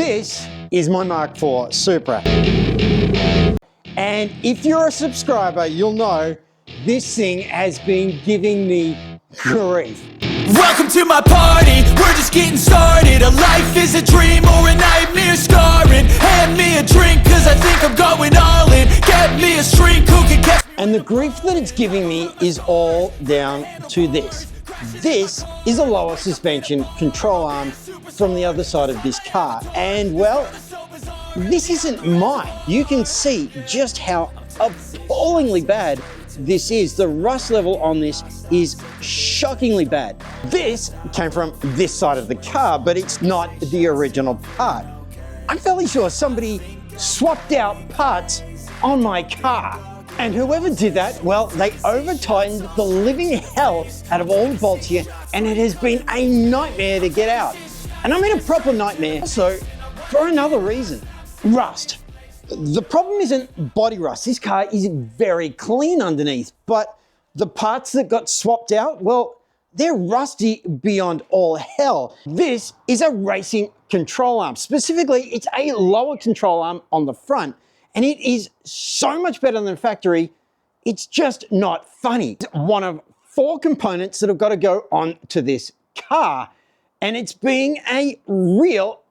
This is my Mark IV Supra. And if you're a subscriber, you'll know this thing has been giving me grief. Welcome to my party, we're just getting started. A life is a dream or a nightmare scarring. Hand me a drink cause I think I'm going all in. Get me a shrink who can catch. And the grief that it's giving me is all down to this. This is a lower suspension control arm from the other side of this car. And well, this isn't mine. You can see just how appallingly bad this is. The rust level on this is shockingly bad. This came from this side of the car, but it's not the original part. I'm fairly sure somebody swapped out parts on my car. And whoever did that, well, they over-tightened the living hell out of all the bolts here, and it has been a nightmare to get out. And I mean a proper nightmare. Also, for another reason, rust. The problem isn't body rust. This car is very clean underneath, but the parts that got swapped out, well, they're rusty beyond all hell. This is a racing control arm. Specifically, it's a lower control arm on the front, and it is so much better than factory, it's just not funny. It's one of 4 components that have got to go on to this car, and it's being a real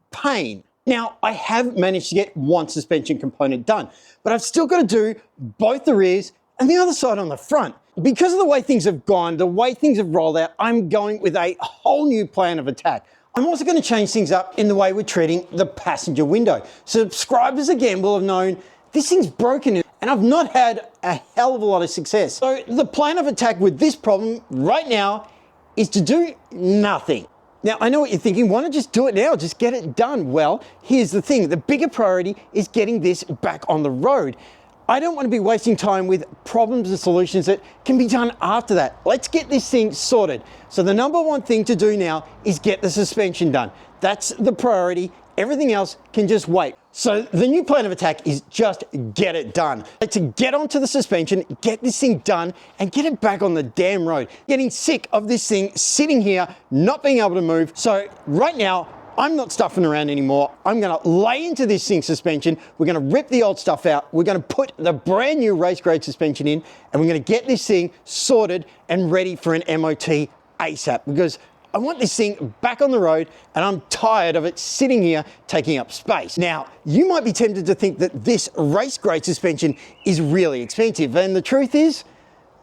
pain. Now, I have managed to get one suspension component done, but I've still got to do both the rears and the other side on the front. Because of the way things have gone, the way things have rolled out, I'm going with a whole new plan of attack. I'm also going to change things up in the way we're treating the passenger window. Subscribers, again, will have known this thing's broken and I've not had a hell of a lot of success. So the plan of attack with this problem right now is to do nothing. Now, I know what you're thinking, why not just do it now, just get it done? Well, here's the thing, the bigger priority is getting this back on the road. I don't want to be wasting time with problems and solutions that can be done after that. Let's get this thing sorted. So the number one thing to do now is get the suspension done. That's the priority. Everything else can just wait. So the new plan of attack is just get it done. To get onto the suspension, get this thing done, and get it back on the damn road. Getting sick of this thing sitting here, not being able to move. So right now, I'm not stuffing around anymore. I'm gonna lay into this thing suspension. We're gonna rip the old stuff out. We're gonna put the brand new race grade suspension in, and we're gonna get this thing sorted and ready for an MOT ASAP, because I want this thing back on the road and I'm tired of it sitting here taking up space. Now, you might be tempted to think that this race grade suspension is really expensive, and the truth is,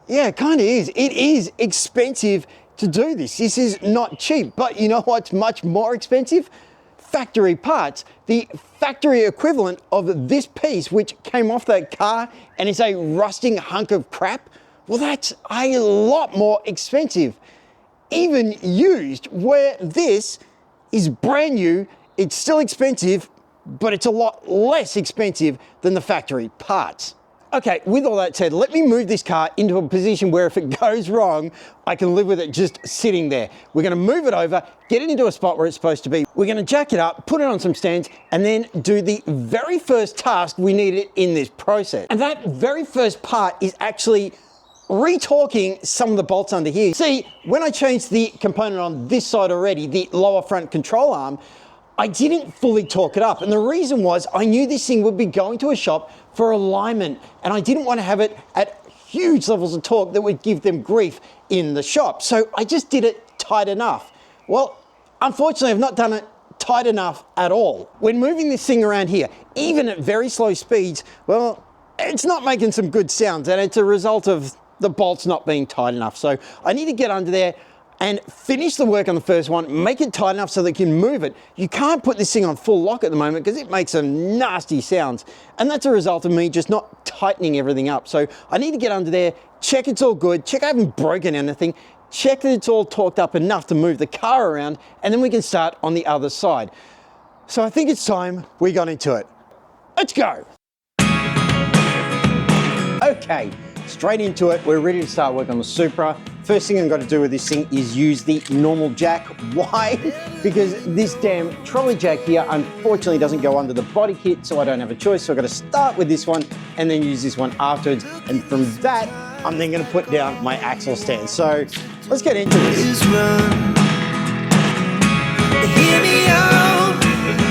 yeah, it kind of is. It is expensive to do this. This is not cheap, but you know what's much more expensive? Factory parts. The factory equivalent of this piece, which came off that car and is a rusting hunk of crap, well, that's a lot more expensive. Even used, where this is brand new, it's still expensive, but it's a lot less expensive than the factory parts. Okay, with all that said, let me move this car into a position where if it goes wrong, I can live with it just sitting there. We're gonna move it over, get it into a spot where it's supposed to be. We're gonna jack it up, put it on some stands, and then do the very first task we needed in this process. And that very first part is actually retorquing some of the bolts under here. See, when I changed the component on this side already, the lower front control arm, I didn't fully torque it up. And the reason was I knew this thing would be going to a shop for alignment, and I didn't want to have it at huge levels of torque that would give them grief in the shop. So I just did it tight enough. Well, unfortunately, I've not done it tight enough at all. When moving this thing around here, even at very slow speeds, well, it's not making some good sounds, and it's a result of the bolts not being tight enough. So I need to get under there and finish the work on the first one, make it tight enough so they can move it. You can't put this thing on full lock at the moment because it makes some nasty sounds. And that's a result of me just not tightening everything up. So I need to get under there, check it's all good, check I haven't broken anything, check that it's all torqued up enough to move the car around, and then we can start on the other side. So I think it's time we got into it. Let's go. Okay. Straight into it, we're ready to start work on the Supra. First thing I've got to do with this thing is use the normal jack. Why? Because this damn trolley jack here unfortunately doesn't go under the body kit, so I don't have a choice. So I've got to start with this one and then use this one afterwards. And from that, I'm then going to put down my axle stand. So let's get into this. Hear me out.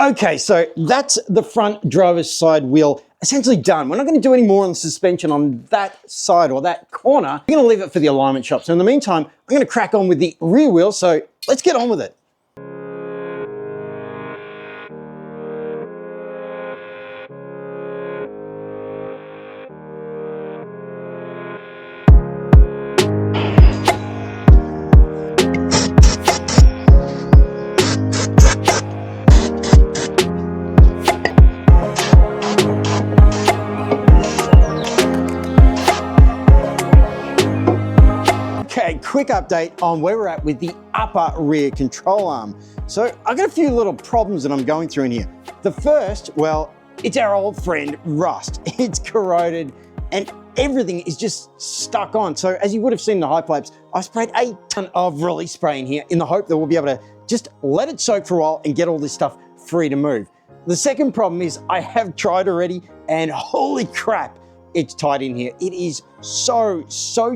Okay, so that's the front driver's side wheel essentially done. We're not going to do any more on the suspension on that side or that corner. We're going to leave it for the alignment shop. So in the meantime, I'm going to crack on with the rear wheel. So let's get on with it. Okay, quick update on where we're at with the upper rear control arm. So I've got a few little problems that I'm going through in here. The first, well, it's our old friend rust. It's corroded and everything is just stuck on. So as you would have seen in the high pipes, I sprayed a ton of release spray in here in the hope that we'll be able to just let it soak for a while and get all this stuff free to move. The second problem is I have tried already and holy crap, it's tight in here. It is so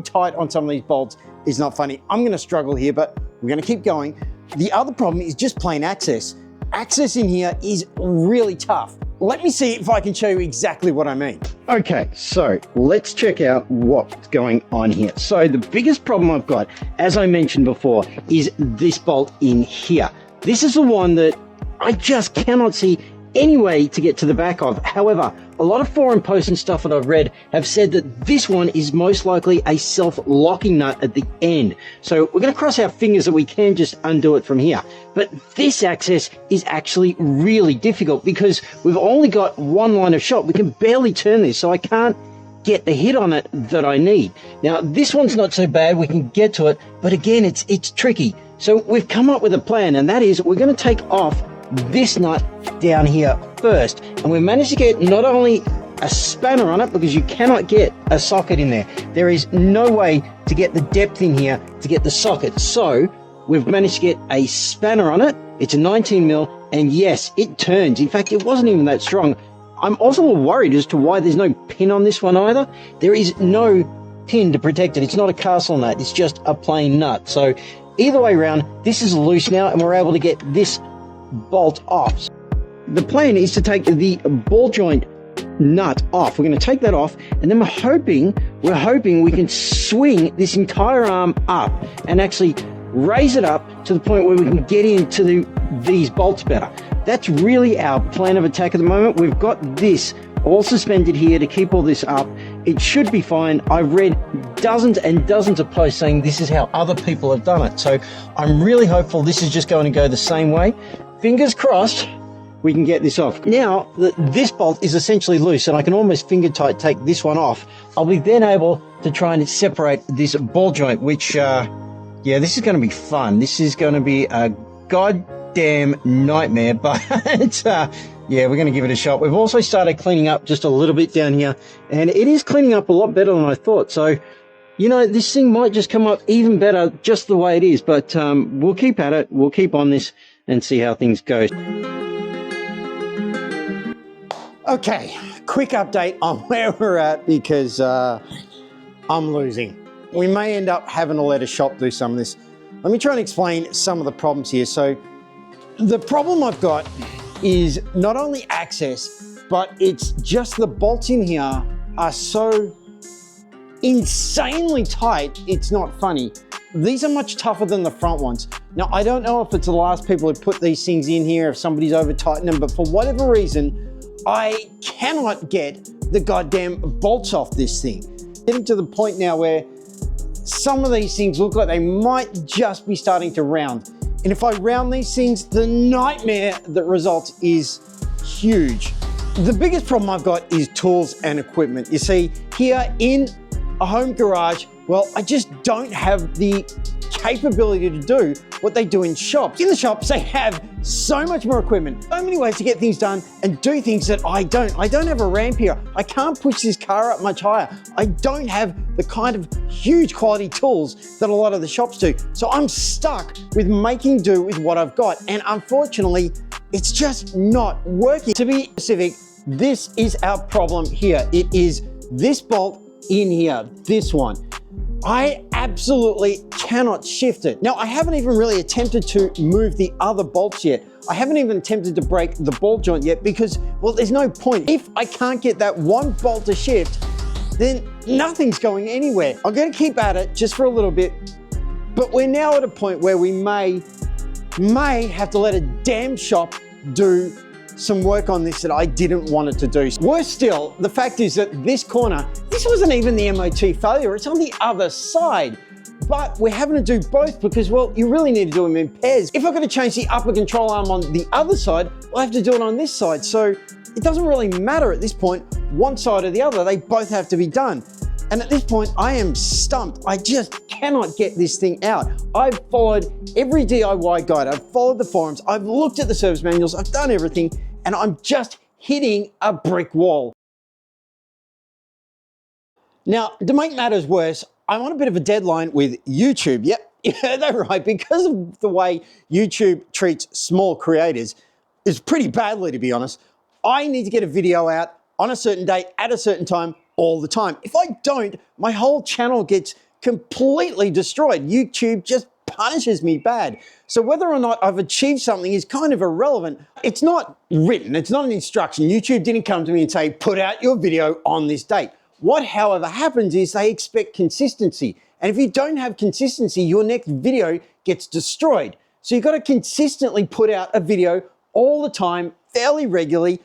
tight on some of these bolts. It's not funny. I'm gonna struggle here, but we're gonna keep going. The other problem is just plain access. Access in here is really tough. Let me see if I can show you exactly what I mean. Okay, so let's check out what's going on here. So the biggest problem I've got, as I mentioned before, is this bolt in here. This is the one that I just cannot see any way to get to the back of. However, a lot of forum posts and stuff that I've read have said that this one is most likely a self-locking nut at the end. So we're going to cross our fingers that we can just undo it from here. But this access is actually really difficult because we've only got one line of shot. We can barely turn this, so I can't get the hit on it that I need. Now, this one's not so bad. We can get to it, but again, it's tricky. So we've come up with a plan, and that is we're going to take off this nut down here first, and we've managed to get not only a spanner on it, because you cannot get a socket in there. There is no way to get the depth in here to get the socket. So we've managed to get a spanner on it. It's a 19 mil, and yes, it turns. In fact, it wasn't even that strong. I'm also worried as to why there's no pin on this one either. There is no pin to protect it. It's not a castle nut. It's just a plain nut. So either way around, this is loose now, and we're able to get this bolt off. The plan is to take the ball joint nut off. We're going to take that off, and then we're hoping we can swing this entire arm up and actually raise it up to the point where we can get into these bolts better. That's really our plan of attack at the moment. We've got this all suspended here to keep all this up. It should be fine. I've read dozens and dozens of posts saying this is how other people have done it. So I'm really hopeful this is just going to go the same way. Fingers crossed we can get this off. Now, this bolt is essentially loose, and I can almost finger tight take this one off. I'll be then able to try and separate this ball joint, which, yeah, this is going to be fun. This is going to be a goddamn nightmare, but yeah, we're going to give it a shot. We've also started cleaning up just a little bit down here, and it is cleaning up a lot better than I thought. So, you know, this thing might just come up even better just the way it is, but we'll keep at it. We'll keep on this and see how things go. Okay, quick update on where we're at because I'm losing. We may end up having to let a shop do some of this. Let me try and explain some of the problems here. So the problem I've got is not only access, but it's just the bolts in here are so insanely tight, it's not funny. These are much tougher than the front ones. Now, I don't know if it's the last people who put these things in here, if somebody's over tightened them, but for whatever reason, I cannot get the goddamn bolts off this thing. Getting to the point now where some of these things look like they might just be starting to round. And if I round these things, the nightmare that results is huge. The biggest problem I've got is tools and equipment. You see, here in a home garage, well, I just don't have the capability to do what they do in shops. In the shops, they have so much more equipment, so many ways to get things done and do things that I don't. I don't have a ramp here. I can't push this car up much higher. I don't have the kind of huge quality tools that a lot of the shops do. So I'm stuck with making do with what I've got. And unfortunately, it's just not working. To be specific, this is our problem here. It is this bolt in here, this one. I absolutely cannot shift it. Now, I haven't even really attempted to move the other bolts yet. I haven't even attempted to break the ball joint yet because, well, there's no point. If I can't get that one bolt to shift, then nothing's going anywhere. I'm gonna keep at it just for a little bit, but we're now at a point where we may have to let a damn shop do some work on this that I didn't want it to do. Worse still, the fact is that this corner, this wasn't even the MOT failure, it's on the other side. But we're having to do both because, well, you really need to do them in pairs. If I'm gonna change the upper control arm on the other side, I have to do it on this side. So it doesn't really matter at this point, one side or the other, they both have to be done. And at this point, I am stumped. I just cannot get this thing out. I've followed every DIY guide, I've followed the forums, I've looked at the service manuals, I've done everything, and I'm just hitting a brick wall. Now, to make matters worse, I'm on a bit of a deadline with YouTube. Yep, you heard that right. Because of the way YouTube treats small creators, is pretty badly, to be honest. I need to get a video out on a certain date at a certain time all the time. If I don't, my whole channel gets completely destroyed. YouTube just punishes me bad. So whether or not I've achieved something is kind of irrelevant. It's not written, it's not an instruction. YouTube didn't come to me and say, put out your video on this date. What, however, happens is they expect consistency. And if you don't have consistency, your next video gets destroyed. So you've got to consistently put out a video all the time, fairly regularly,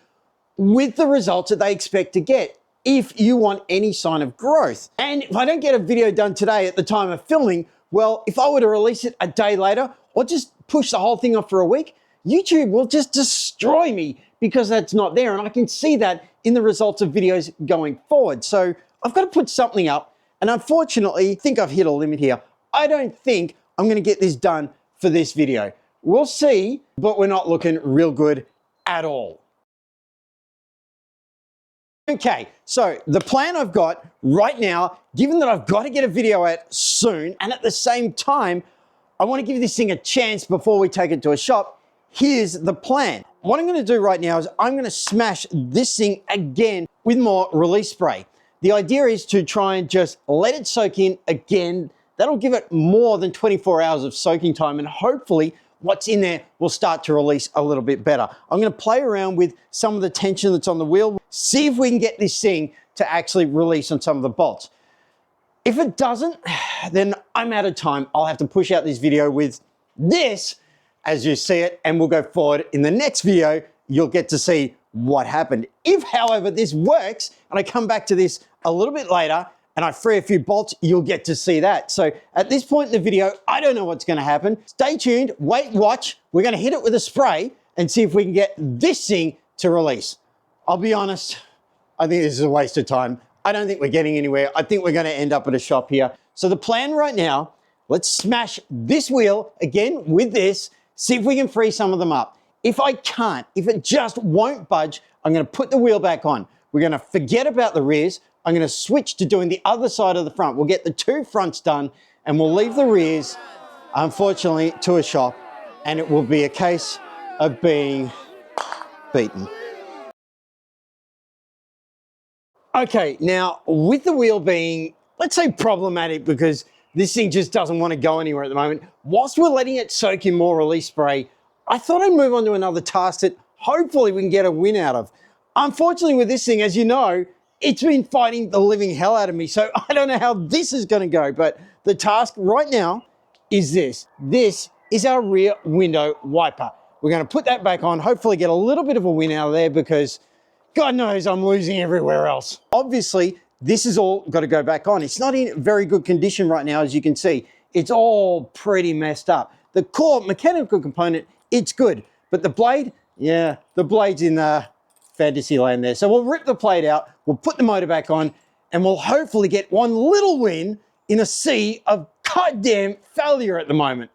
with the results that they expect to get if you want any sign of growth. And if I don't get a video done today at the time of filming, well, if I were to release it a day later or just push the whole thing off for a week, YouTube will just destroy me because that's not there. And I can see that in the results of videos going forward. So I've got to put something up. And unfortunately, I think I've hit a limit here. I don't think I'm going to get this done for this video. We'll see, but we're not looking real good at all. Okay, so the plan I've got right now, given that I've got to get a video out soon, and at the same time, I want to give this thing a chance before we take it to a shop, here's the plan. What I'm going to do right now is I'm going to smash this thing again with more release spray. The idea is to try and just let it soak in again. That'll give it more than 24 hours of soaking time, and hopefully what's in there will start to release a little bit better. I'm going to play around with some of the tension that's on the wheel, see if we can get this thing to actually release on some of the bolts. If it doesn't, then I'm out of time. I'll have to push out this video with this as you see it, and we'll go forward. In the next video, you'll get to see what happened. If, however, this works, and I come back to this a little bit later, and I free a few bolts, you'll get to see that. So at this point in the video, I don't know what's gonna happen. Stay tuned, wait, watch. We're gonna hit it with a spray and see if we can get this thing to release. I'll be honest, I think this is a waste of time. I don't think we're getting anywhere. I think we're gonna end up at a shop here. So the plan right now, let's smash this wheel again with this, see if we can free some of them up. If I can't, if it just won't budge, I'm gonna put the wheel back on. We're gonna forget about the rears. I'm going to switch to doing the other side of the front. We'll get the two fronts done and we'll leave the rears, unfortunately, to a shop, and it will be a case of being beaten. Okay, now with the wheel being, let's say, problematic because this thing just doesn't want to go anywhere at the moment, whilst we're letting it soak in more release spray, I thought I'd move on to another task that hopefully we can get a win out of. Unfortunately with this thing, as you know, it's been fighting the living hell out of me, so I don't know how this is going to go, but the task right now is this. This is our rear window wiper. We're going to put that back on, hopefully get a little bit of a win out of there because God knows I'm losing everywhere else. Obviously, this has all got to go back on. It's not in very good condition right now, as you can see. It's all pretty messed up. The core mechanical component, it's good, but the blade, yeah, the blade's in fantasy land there. So we'll rip the plate out, we'll put the motor back on, and we'll hopefully get one little win in a sea of goddamn failure at the moment.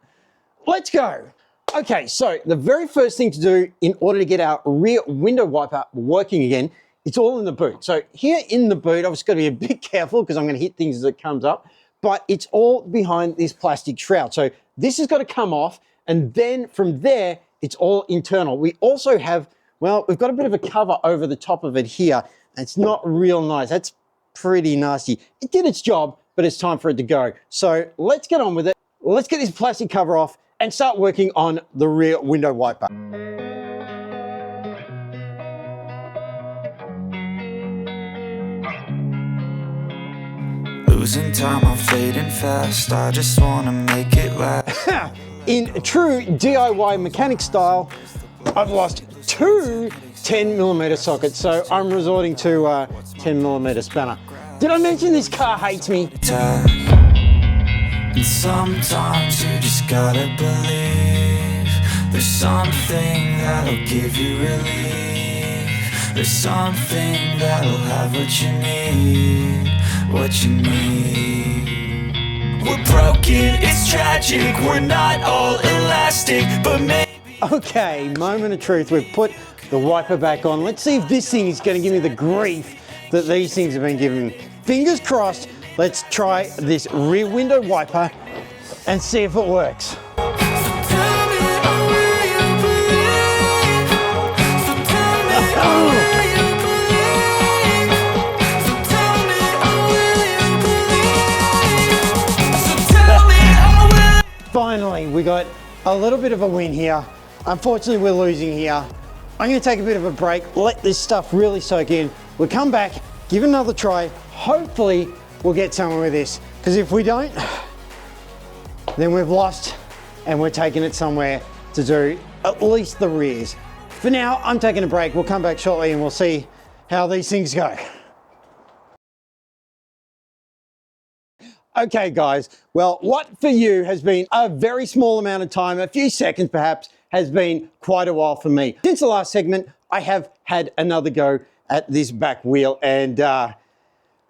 Let's go. Okay, so the very first thing to do in order to get our rear window wiper working again, it's all in the boot. So here in the boot, I've just got to be a bit careful because I'm going to hit things as it comes up, but it's all behind this plastic shroud. So this has got to come off, and then from there, it's all internal. We also have, well, we've got a bit of a cover over the top of it here. It's not real nice. That's pretty nasty. It did its job, but it's time for it to go. So let's get on with it. Let's get this plastic cover off and start working on the rear window wiper. Losing time, I'm fading fast. I just wanna make it last. In true DIY mechanic style, I've lost two 10mm sockets, so I'm resorting to 10mm spanner. Did I mention this car hates me? And sometimes you just gotta believe there's something that'll give you relief. There's something that'll have what you need, what you need. We're broken, it's tragic, we're not all elastic, but maybe. Okay, moment of truth. We've put the wiper back on. Let's see if this thing is going to give me the grief that these things have been giving me. Fingers crossed. Let's try this rear window wiper and see if it works. Finally, we got a little bit of a win here. Unfortunately, we're losing here. I'm going to take a bit of a break, let this stuff really soak in. We'll come back, give it another try. Hopefully, we'll get somewhere with this. Because if we don't, then we've lost and we're taking it somewhere to do at least the rears. For now, I'm taking a break. We'll come back shortly and we'll see how these things go. Okay, guys, well, what for you has been a very small amount of time, a few seconds perhaps, has been quite a while for me. Since the last segment, I have had another go at this back wheel, and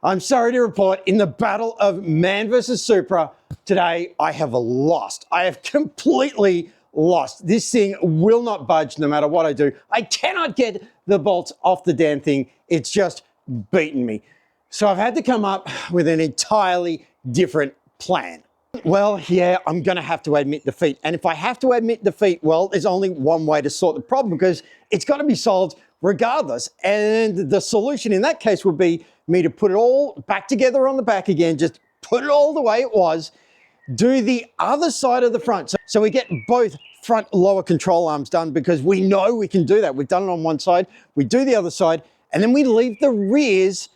I'm sorry to report, in the battle of Man vs Supra, today I have lost. I have completely lost. This thing will not budge no matter what I do. I cannot get the bolts off the damn thing. It's just beaten me. So I've had to come up with an entirely different plan. Well, yeah, I'm gonna have to admit defeat. And if I have to admit defeat, well, there's only one way to sort the problem, because it's gotta be solved regardless. And the solution in that case would be me to put it all back together on the back again, just put it all the way it was, do the other side of the front. So we get both front lower control arms done, because we know we can do that. We've done it on one side, we do the other side, and then we leave the rears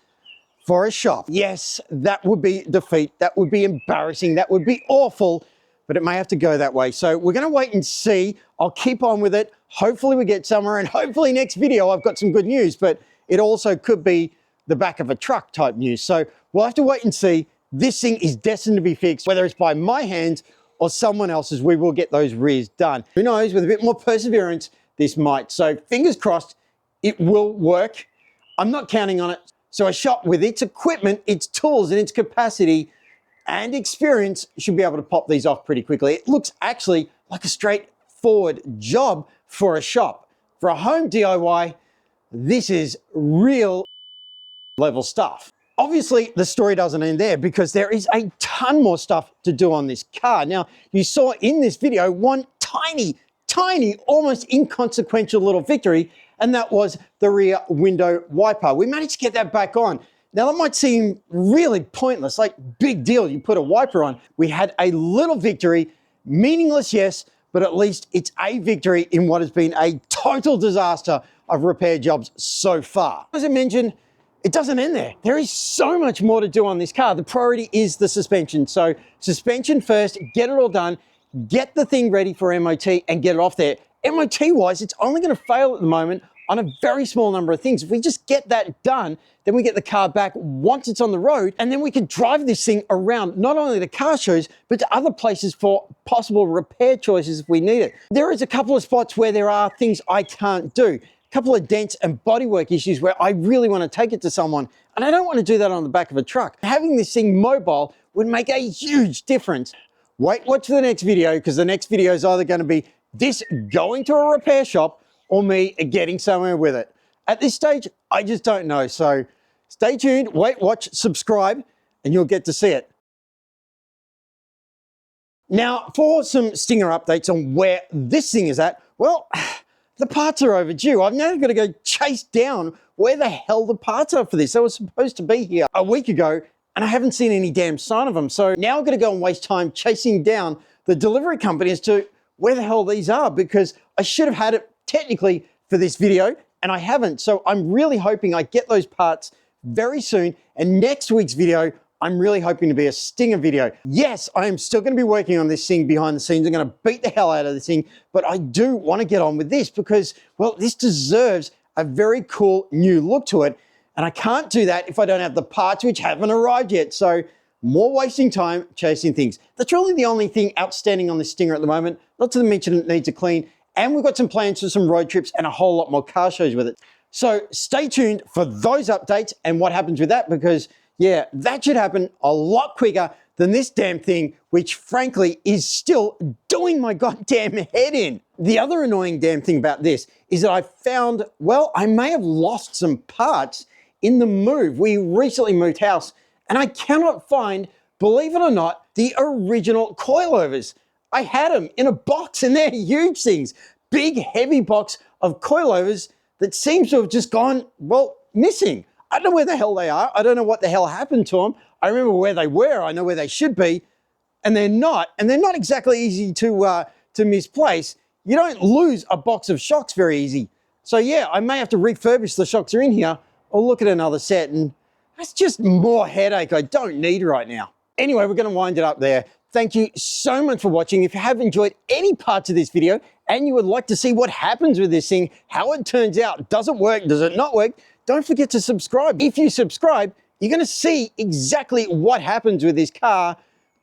for a shop. Yes, that would be defeat. That would be embarrassing. That would be awful, but it may have to go that way. So we're gonna wait and see. I'll keep on with it. Hopefully we get somewhere, and hopefully next video I've got some good news, but it also could be the back of a truck type news. So we'll have to wait and see. This thing is destined to be fixed, whether it's by my hands or someone else's. We will get those rears done. Who knows, with a bit more perseverance, this might. So fingers crossed, it will work. I'm not counting on it. So a shop with its equipment, its tools, and its capacity and experience should be able to pop these off pretty quickly. It looks actually like a straightforward job for a shop. For a home DIY, this is real level stuff. Obviously, the story doesn't end there, because there is a ton more stuff to do on this car. Now, you saw in this video one tiny, almost inconsequential little victory, and that was the rear window wiper. We managed to get that back on. Now, that might seem really pointless, like big deal, you put a wiper on. We had a little victory, meaningless, yes, but at least it's a victory in what has been a total disaster of repair jobs so far. As I mentioned, it doesn't end there. There is so much more to do on this car. The priority is the suspension. So suspension first, get it all done, get the thing ready for MOT and get it off there. MOT-wise, it's only going to fail at the moment on a very small number of things. If we just get that done, then we get the car back once it's on the road, and then we can drive this thing around not only to car shows, but to other places for possible repair choices if we need it. There is a couple of spots where there are things I can't do. A couple of dents and bodywork issues where I really want to take it to someone, and I don't want to do that on the back of a truck. Having this thing mobile would make a huge difference. Watch the next video, because the next video is either going to be this going to a repair shop or me getting somewhere with it. At this stage, I just don't know. So stay tuned, wait, watch, subscribe, and you'll get to see it. Now, for some stinger updates on where this thing is at, well, the parts are overdue. I've now got to go chase down where the hell the parts are for this. They were supposed to be here a week ago, and I haven't seen any damn sign of them. So now I'm going to go and waste time chasing down the delivery company as to where the hell these are, because I should have had it technically for this video and I haven't. So I'm really hoping I get those parts very soon, and next week's video I'm really hoping to be a stinger video. Yes, I am still going to be working on this thing behind the scenes. I'm going to beat the hell out of this thing, but I do want to get on with this because, well, this deserves a very cool new look to it. And I can't do that if I don't have the parts which haven't arrived yet. So more wasting time chasing things. That's really the only thing outstanding on this Stinger at the moment. Not to mention it needs a clean. And we've got some plans for some road trips and a whole lot more car shows with it. So stay tuned for those updates and what happens with that, because yeah, that should happen a lot quicker than this damn thing, which frankly is still doing my goddamn head in. The other annoying damn thing about this is that I found, well, I may have lost some parts in the move. We recently moved house and I cannot find, believe it or not, the original coilovers. I had them in a box and they're huge things. Big, heavy box of coilovers that seems to have just gone, well, missing. I don't know where the hell they are. I don't know what the hell happened to them. I remember where they were. I know where they should be, and they're not. And they're not exactly easy to misplace. You don't lose a box of shocks very easy. So yeah, I may have to refurbish the shocks that are in here or look at another set, and that's just more headache I don't need right now. Anyway, we're going to wind it up there. Thank you so much for watching. If you have enjoyed any parts of this video and you would like to see what happens with this thing, how it turns out, does it work, does it not work, don't forget to subscribe. If you subscribe, you're going to see exactly what happens with this car,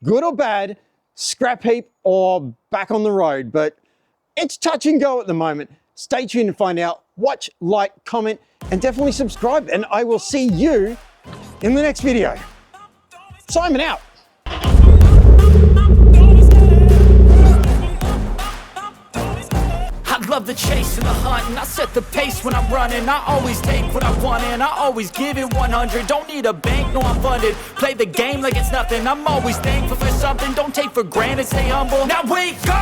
good or bad, scrap heap or back on the road. But it's touch and go at the moment. Stay tuned to find out. Watch, like, comment, and definitely subscribe. And I will see you in the next video. Simon out. I love the chase and the hunt, and I set the pace when I'm running. I always take what I want and I always give it 100. Don't need a bank, no I'm funded. Play the game like it's nothing. I'm always thankful for something. Don't take for granted, stay humble. Now wake up!